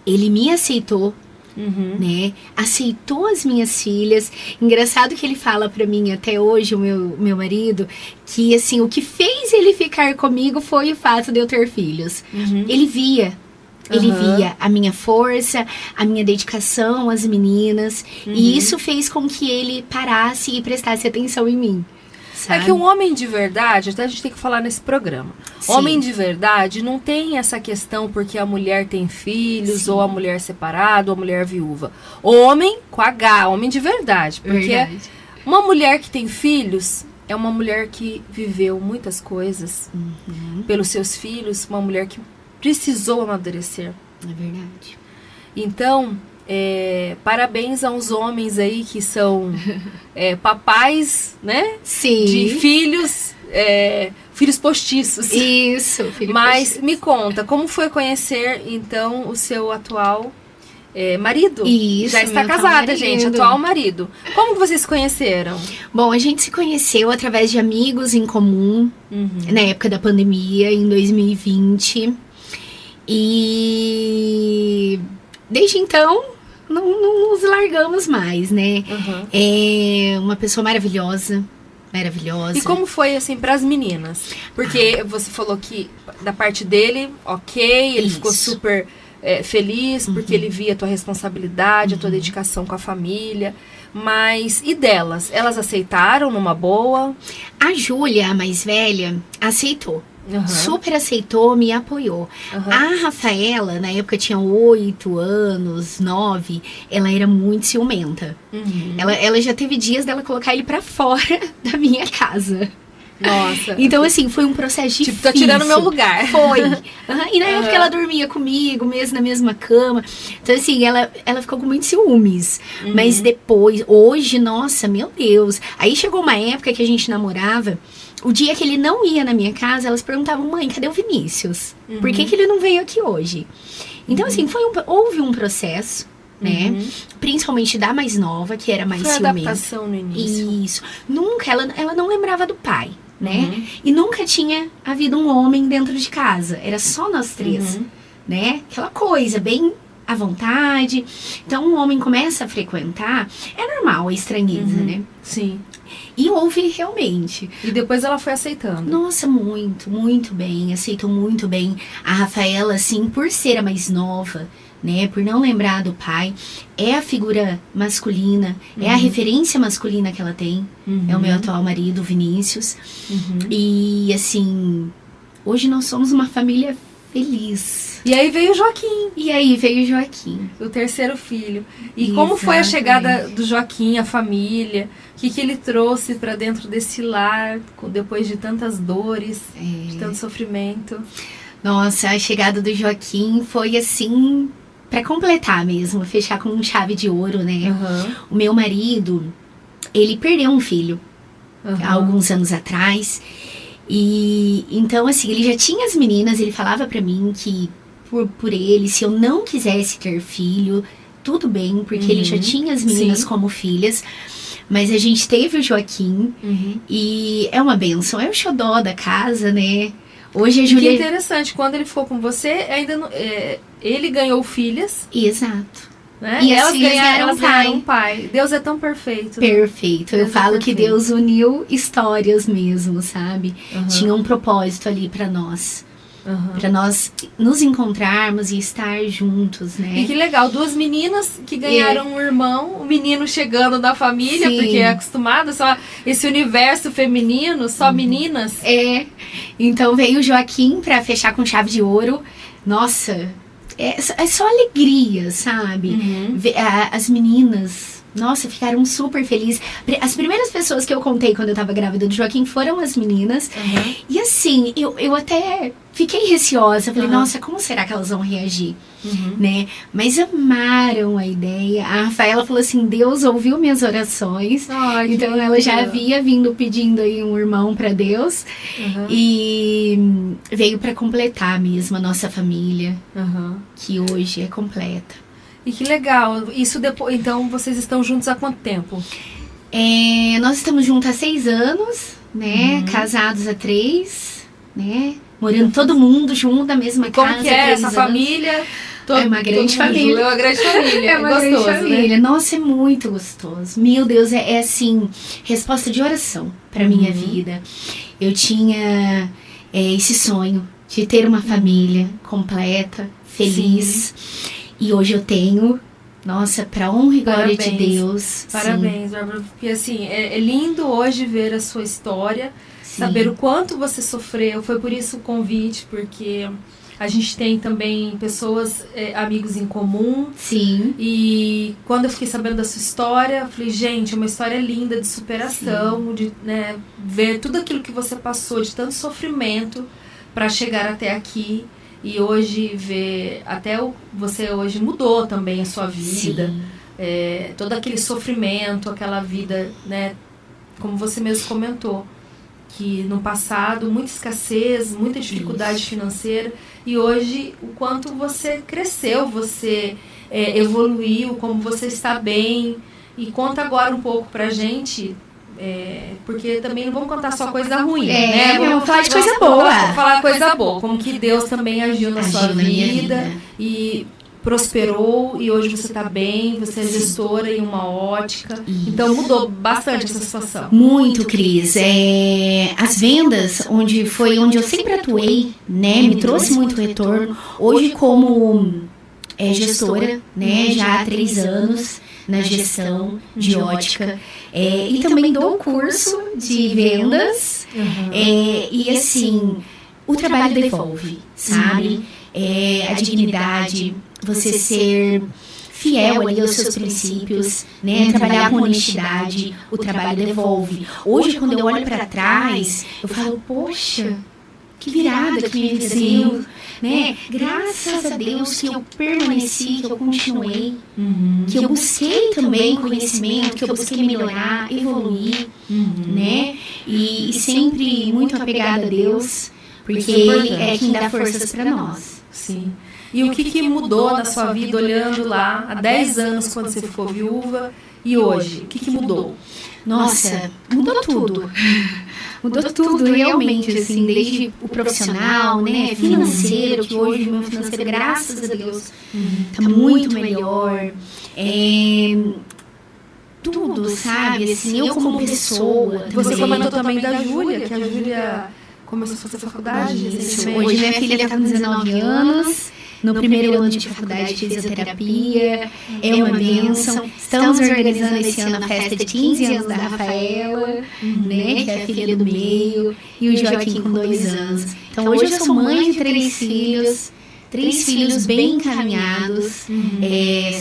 Ele me aceitou. Né? Aceitou as minhas filhas. Engraçado que ele fala pra mim até hoje, o meu marido, que assim, o que fez ele ficar comigo foi o fato de eu ter filhos. Ele via a minha força, a minha dedicação às meninas. E isso fez com que ele parasse e prestasse atenção em mim. Sabe? É que um homem de verdade, até a gente tem que falar nesse programa. Sim. Homem de verdade não tem essa questão porque a mulher tem filhos, Sim. ou a mulher separada, ou a mulher viúva. Homem com H, homem de verdade. Porque uma mulher que tem filhos é uma mulher que viveu muitas coisas pelos seus filhos, uma mulher que precisou amadurecer. É verdade. Então, parabéns aos homens aí que são papais, né? Sim. De filhos, filhos postiços. Isso, filho Mas postiço. me conta, como foi conhecer, então, o seu atual marido? Isso, já está casada, gente, atual marido. Como que vocês se conheceram? Bom, a gente se conheceu através de amigos em comum, na época da pandemia, em 2020. E desde então, não nos largamos mais, né? É uma pessoa maravilhosa. E como foi, assim, pras meninas? Porque você falou que da parte dele, ele ficou super feliz, porque ele via a tua responsabilidade, a tua dedicação com a família. Mas, e delas? Elas aceitaram numa boa? A Júlia, a mais velha, aceitou. Super aceitou, me apoiou. A Rafaela, na época tinha 8 anos, 9, ela era muito ciumenta. Ela já teve dias dela colocar ele pra fora da minha casa. Nossa. Então, assim, foi um processo difícil. Tá tirando meu lugar. Foi. E na época ela dormia comigo, mesmo na mesma cama. Então, assim, ela ficou com muitos ciúmes. Mas depois, hoje, nossa, meu Deus. Aí chegou uma época que a gente namorava. O dia que ele não ia na minha casa, elas perguntavam, mãe, cadê o Vinícius? Por que ele não veio aqui hoje? Então, assim, houve um processo, né? Principalmente da mais nova, que era mais ciumenta. Adaptação no início. Isso. Nunca, ela não lembrava do pai, né? E nunca tinha havido um homem dentro de casa. Era só nós três, né? Aquela coisa, bem à vontade. Então, um homem começa a frequentar, é normal a estranheza, né? Sim. E houve realmente. E depois ela foi aceitando. Nossa, muito bem. Aceitou muito bem. A Rafaela, assim, por ser a mais nova, né? Por não lembrar do pai, é a figura masculina, é a referência masculina que ela tem. É o meu atual marido, Vinícius. E, assim, hoje nós somos uma família feliz. E aí veio o Joaquim. E aí veio o Joaquim. O terceiro filho. E como foi a chegada do Joaquim, a família? O que ele trouxe para dentro desse lar, depois de tantas dores, de tanto sofrimento? Nossa, a chegada do Joaquim foi assim, para completar mesmo, fechar com chave de ouro, né? O meu marido, ele perdeu um filho há alguns anos atrás. E então, assim, ele já tinha as meninas, ele falava para mim que por ele, se eu não quisesse ter filho, tudo bem, porque ele já tinha as meninas como filhas. Mas a gente teve o Joaquim e é uma bênção, é o xodó da casa, né? Hoje a Júlia... Que interessante, quando ele ficou com você, ainda não, ele ganhou filhas. Exato. Né? E elas ganharam um pai. Deus é tão perfeito. Perfeito. Eu falo que Deus uniu histórias mesmo, sabe? Tinha um propósito ali pra nós. Pra nós nos encontrarmos e estar juntos, né? E que legal, 2 meninas que ganharam um irmão, o menino chegando da família, porque é acostumado só esse universo feminino, só meninas. Então veio o Joaquim pra fechar com chave de ouro. Nossa, é só alegria, sabe? As meninas... Nossa, ficaram super felizes. As primeiras pessoas que eu contei quando eu tava grávida do Joaquim foram as meninas. E assim, eu até fiquei receosa. Falei, nossa, como será que elas vão reagir? Né? Mas amaram a ideia. A Rafaela falou assim, Deus ouviu minhas orações. Então ela já havia vindo pedindo aí um irmão pra Deus. E veio pra completar mesmo a nossa família. Que hoje é completa. E que legal. Isso depois, então, vocês estão juntos há quanto tempo? Nós estamos juntos há 6 anos, né? Casados há 3, né? Morando todo mundo junto na mesma casa. Como que é essa família? É uma grande família. É uma grande família. É uma gostoso, grande família. Né? Nossa, é muito gostoso. Meu Deus, é assim, resposta de oração pra minha vida. Eu tinha esse sonho de ter uma família completa, feliz. E hoje eu tenho, nossa, pra honra e glória de Deus. Parabéns, Bárbara. Porque assim, é lindo hoje ver a sua história, saber o quanto você sofreu. Foi por isso o convite, porque a gente tem também pessoas, amigos em comum. E quando eu fiquei sabendo da sua história, eu falei, gente, é uma história linda de superação, de ver tudo aquilo que você passou, de tanto sofrimento para chegar até aqui. E hoje ver, você hoje mudou também a sua vida, todo aquele sofrimento, aquela vida, né, como você mesmo comentou, que no passado muita escassez, muita dificuldade financeira, e hoje o quanto você cresceu, você evoluiu, como você está bem, e conta agora um pouco pra gente... porque também não vamos contar só coisa ruim, né? Vamos falar de coisa boa. Vamos falar coisa boa, como que Deus também agiu na sua vida e prosperou, e hoje você está bem, você é gestora em uma ótica. Então mudou bastante essa situação. Muito, Cris. As vendas, onde eu sempre atuei, né? Me trouxe muito retorno. Hoje como gestora, né? Já há 3 anos na gestão de ótica. E também dou curso de vendas. E assim, o trabalho devolve, sabe? A dignidade, você ser fiel ali aos seus princípios, né? Trabalhar com honestidade, o trabalho devolve. Hoje, quando eu olho para trás, eu falo, poxa, que virada que me veio, né? Graças a Deus que eu permaneci, que eu continuei, que eu busquei também conhecimento, que eu busquei melhorar, evoluir, né? E sempre muito apegada a Deus, porque Ele é quem dá forças para nós. Sim. E o que mudou na sua vida olhando lá há 10 anos quando você ficou viúva e hoje? O que mudou? Nossa, mudou tudo. Mudou tudo realmente, assim, desde o profissional, né, financeiro, que hoje o meu financeiro, graças a Deus, tá muito melhor. Tudo, sabe, assim, eu como pessoa. Você comentou também da Júlia, que a Júlia começou a fazer faculdade recentemente. Hoje minha filha tá com 19 anos. no primeiro ano de faculdade de fisioterapia, é uma bênção. Estamos organizando esse ano a festa de 15 anos da Rafaela, né, que é a filha do meio, e o Joaquim com 2 anos. Então hoje eu sou mãe de 3 filhos, 3 filhos bem encaminhados,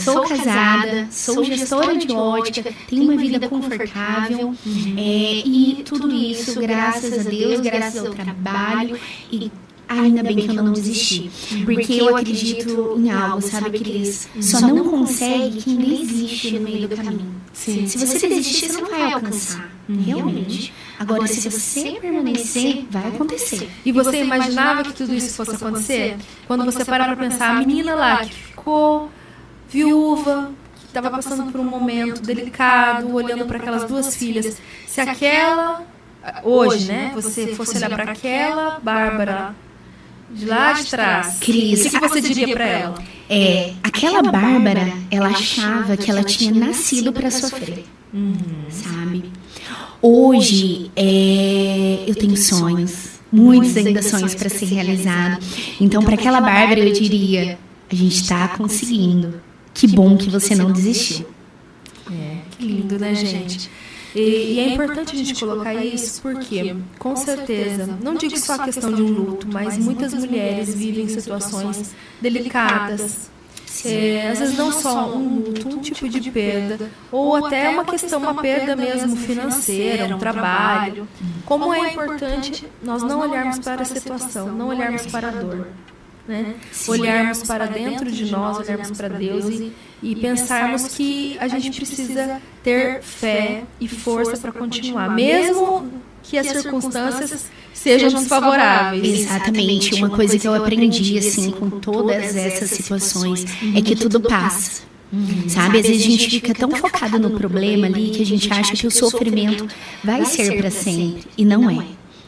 sou casada, sou gestora de ótica, tenho uma vida confortável, e tudo isso graças a Deus, graças ao trabalho, e ainda bem que eu não desisti, porque eu acredito em algo, sabe, Cris? Só não consegue quem desiste no meio do caminho. Sim. Se você desistir, você não vai alcançar, realmente. Agora, se você permanecer, vai acontecer. E você imaginava que tudo isso fosse acontecer? Quando você parar para pensar, a menina lá que ficou viúva, que estava passando por um momento delicado, olhando para aquelas 2 filhas, se aquela, hoje, né, você fosse olhar para aquela Bárbara de lá de trás, Cris, o que você diria para ela? Aquela Bárbara, ela achava que ela tinha nascido para sofrer, sabe? Hoje, eu tenho sonhos, muitos ainda sonhos para ser realizados. Então, para aquela Bárbara, eu diria, a gente está conseguindo. Que bom que você não desistiu. Que lindo, né, gente? E é importante a gente colocar isso porque, com certeza, não digo só a questão de um luto, mas muitas mulheres vivem situações delicadas. Às vezes não só um luto, um tipo de perda, ou até uma questão, uma perda mesmo financeira, um trabalho. Como é importante nós não olharmos para a situação, não olharmos para a dor, né? Olharmos para dentro de nós, olharmos para Deus e pensarmos que a gente precisa ter fé e força para continuar, mesmo que as circunstâncias sejam desfavoráveis. Exatamente. Uma coisa que eu aprendi, assim, com todas essas situações, é que tudo passa. Sabe, às vezes a gente fica tão focado no problema ali que a gente acha que o sofrimento vai ser para sempre. E não é.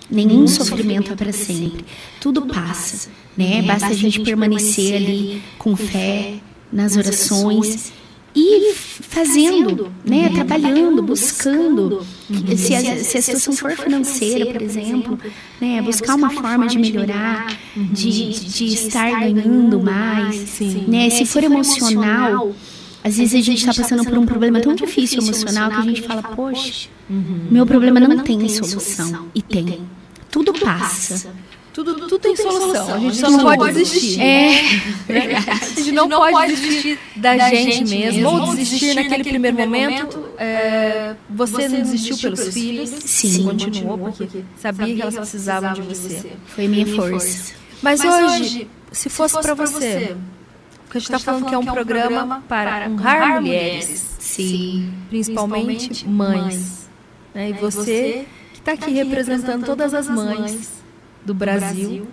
Nenhum sofrimento é para sempre. Tudo passa, né? Basta a gente permanecer ali com fé, nas orações e fazendo, né? Trabalhando, buscando. Se a situação for financeira, por exemplo, né? Buscar uma forma de melhorar, de estar ganhando mais, né? Se for emocional, às vezes a gente está passando por um problema tão difícil emocional que a gente fala, poxa, meu problema não tem solução. E tem. Tudo passa. Tudo tem solução. A gente só não pode desistir. A gente não pode desistir da gente mesmo. Ou desistir naquele primeiro momento. Você não desistiu pelos filhos. Sim. Continuou porque sabia que elas precisavam de você. Foi minha força. Mas hoje, se fosse para você, porque a gente está falando que é um programa para honrar mulheres. Sim. Principalmente mães. E você que está aqui representando todas as mães do Brasil.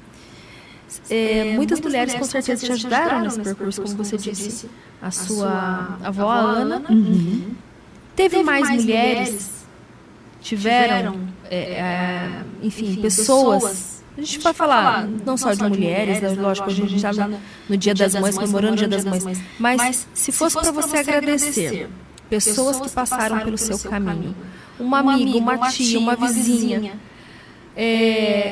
Muitas mulheres com certeza te ajudaram nesse percurso, como você disse. A sua avó, a Ana. Teve mais mulheres? Tiveram, enfim, pessoas. A gente vai falar não só de mulheres, lógico, a gente está no Dia das Mães, comemorando o Dia das Mães. Mas se fosse para você agradecer pessoas que passaram pelo seu caminho, uma amiga, uma tia, uma vizinha.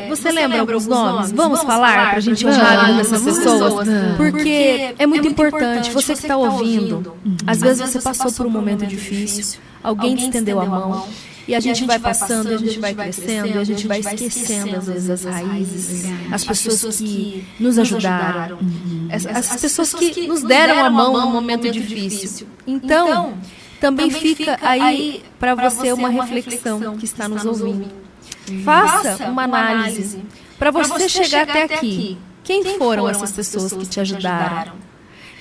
Você lembra alguns nomes? Vamos falar para a gente honrar uma dessas pessoas? Porque é muito importante. Você que está ouvindo, às vezes você passou por um momento difícil, alguém te estendeu a mão, e a gente vai passando, e a gente vai crescendo, e a gente vai esquecendo às vezes as raízes, as pessoas que nos ajudaram, as pessoas que nos deram a mão num momento difícil. Então, também fica aí para você uma reflexão que está nos ouvindo. Faça uma análise para você chegar até aqui. Quem foram essas pessoas que te ajudaram?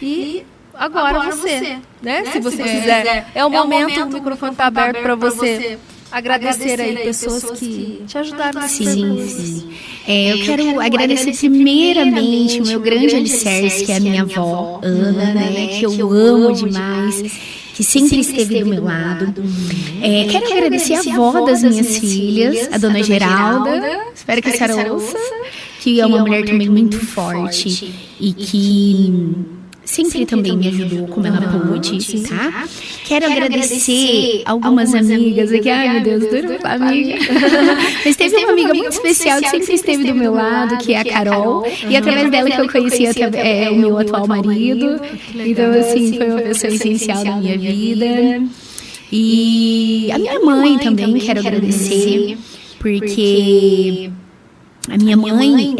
E agora você, né? Se você quiser, é o momento, o microfone está aberto para você agradecer aí pessoas que te ajudaram. Sim. Eu quero agradecer primeiramente o meu grande alicerce, que é a minha avó, Ana, né? Que eu amo demais, que sempre esteve do meu lado. Quero agradecer a avó das minhas filhas, a dona Geralda, espero que a senhora ouça, que é uma mulher também muito forte e que sempre também me ajudou como ela pôde, tá? Quero agradecer algumas amigas aqui. Ai, meu Deus, duro amiga. Mas teve uma amiga muito especial que sempre esteve do meu lado, que é a Carol. E através dela que eu conheci o meu atual marido. Então, assim, foi uma pessoa essencial na minha vida. E a minha mãe também quero agradecer, porque a minha mãe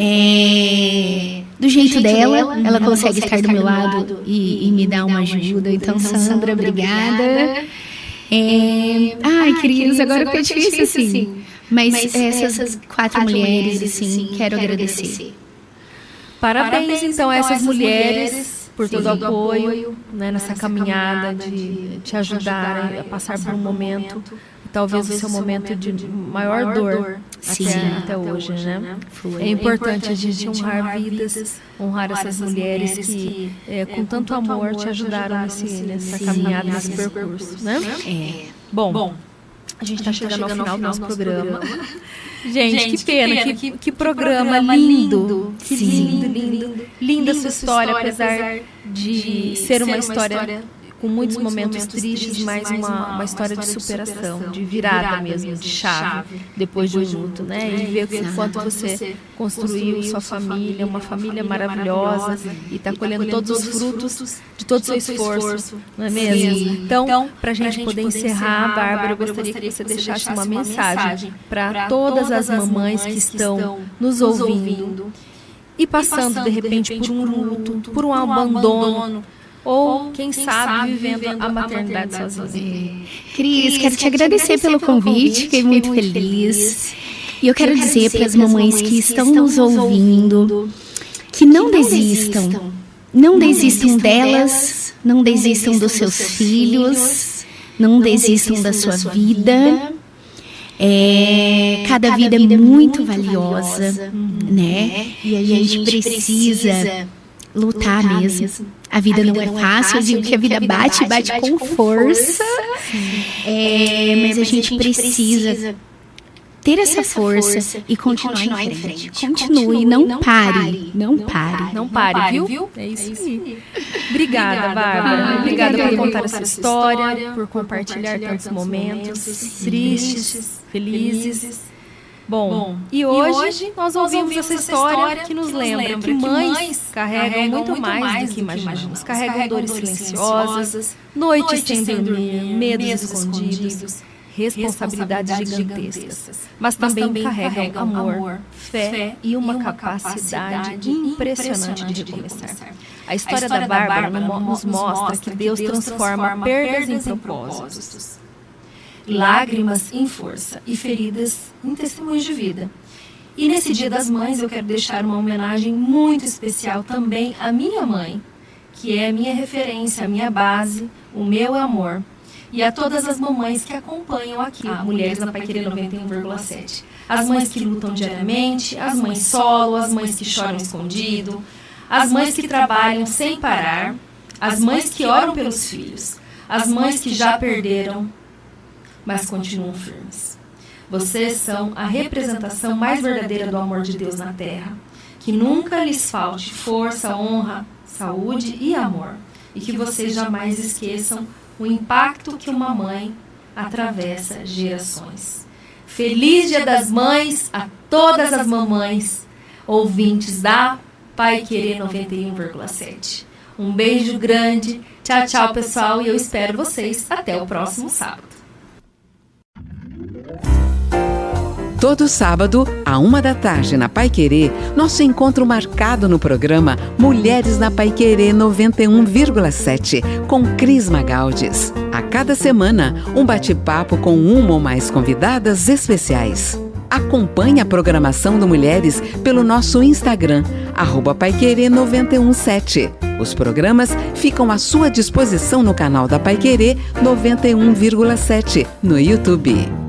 do jeito dela, ela consegue estar do meu lado e me dar uma ajuda. Então, Sandra, obrigada. Ai, Cris, agora ficou difícil, assim. Mas essas 4 mulheres, assim, quero agradecer. Parabéns, então, a essas mulheres por todo o apoio, né, nessa caminhada de te ajudar a passar por um momento, talvez o seu momento de maior dor até hoje, né? É importante a gente honrar vidas, honrar essas mulheres que com tanto amor te ajudaram nessa caminhada, nesse percurso, né? Bom, a gente está chegando ao final do nosso programa. Gente, que pena, que programa lindo. Que lindo. Linda sua história, apesar de ser uma história com muitos momentos tristes, mas uma história de superação, de virada mesmo, de chave, depois de um luto, né? E ver o quanto você construiu sua família, uma família maravilhosa, e está colhendo todos os frutos de todo o seu esforço, não é mesmo? Então, para a gente poder encerrar, Bárbara, eu gostaria que você deixasse uma mensagem para todas as mamães que estão nos ouvindo e passando, de repente, por um luto, por um abandono, ou, quem sabe, vivendo a maternidade sozinha. Cris, quero te agradecer pelo convite, fiquei muito feliz. E eu quero dizer para as mamães que estão nos ouvindo que não desistam. Não desistam delas, não desistam dos seus filhos, não desistam da sua vida. Cada vida é muito valiosa, né? E a gente precisa lutar mesmo. A vida não é fácil, eu digo que a vida bate com força, mas a gente precisa ter essa força e continuar em frente. Continue, não pare. Não pare, viu? É isso aí. Obrigada, Bárbara. Obrigada por contar essa história, por compartilhar tantos momentos tristes, felizes. Bom, e hoje nós ouvimos essa história que nos lembra que mães carregam muito mais do que imaginamos. Carregam dores silenciosas, noites sem dormir, medos escondidos, responsabilidades gigantescas. Mas também carregam amor, fé e uma capacidade impressionante de recomeçar. A história da Bárbara nos mostra que Deus transforma perdas em propósitos, lágrimas em força e feridas em testemunhos de vida. E nesse Dia das Mães eu quero deixar uma homenagem muito especial também à minha mãe, que é a minha referência, a minha base, o meu amor. E a todas as mamães que acompanham aqui, Mulheres na Paiquerê 91,7. As mães que lutam diariamente, as mães solo, as mães que choram escondido, as mães que trabalham sem parar, as mães que oram pelos filhos, as mães que já perderam, mas continuam firmes. Vocês são a representação mais verdadeira do amor de Deus na terra. Que nunca lhes falte força, honra, saúde e amor. E que vocês jamais esqueçam o impacto que uma mãe atravessa gerações. Feliz Dia das Mães a todas as mamães, ouvintes da Paiquerê 91,7. Um beijo grande. Tchau, tchau, pessoal. E eu espero vocês até o próximo sábado. Todo sábado, à 13h, na Paiquerê, nosso encontro marcado no programa Mulheres na Paiquerê 91,7, com Cris Magaldes. A cada semana, um bate-papo com uma ou mais convidadas especiais. Acompanhe a programação do Mulheres pelo nosso Instagram, @Paiquerê 917. Os programas ficam à sua disposição no canal da Paiquerê 91,7, no YouTube.